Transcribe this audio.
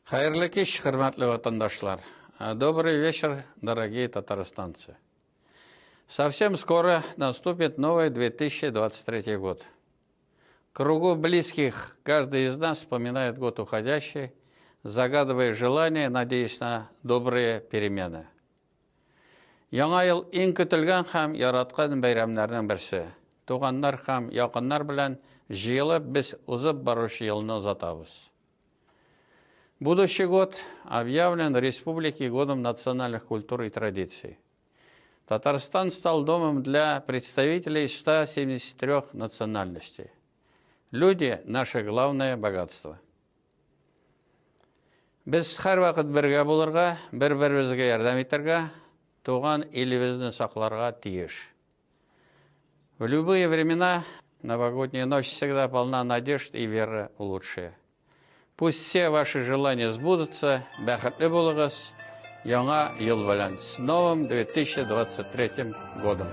Хайырлы кеш, хөрмәтле ватандашлар. Добрый вечер, дорогие татарстанцы. Совсем скоро наступит новый 2023 год. В кругу близких каждый из нас вспоминает год уходящий, загадывая желания, надеясь на добрые перемены. Яңа ел иң көтелгән һәм яраткан бәйрәмнәрнең берсе. Туганнар һәм якыннар белән җыелып без узып баручы елны узатабыз. Будущий год объявлен Республикой годом национальных культур и традиций. Татарстан стал домом для представителей 173 национальностей. Люди – наше главное богатство. Без һәр вакыт бергә булырга, бер-беребезгә ярдәм итәргә, туган илебезне сакларга тиеш. В любые времена новогодняя ночь всегда полна надежд и веры в лучшее. Пусть все ваши желания сбудутся, бәхетле булыгыз, яңа ел белән, с новым 2023 годом.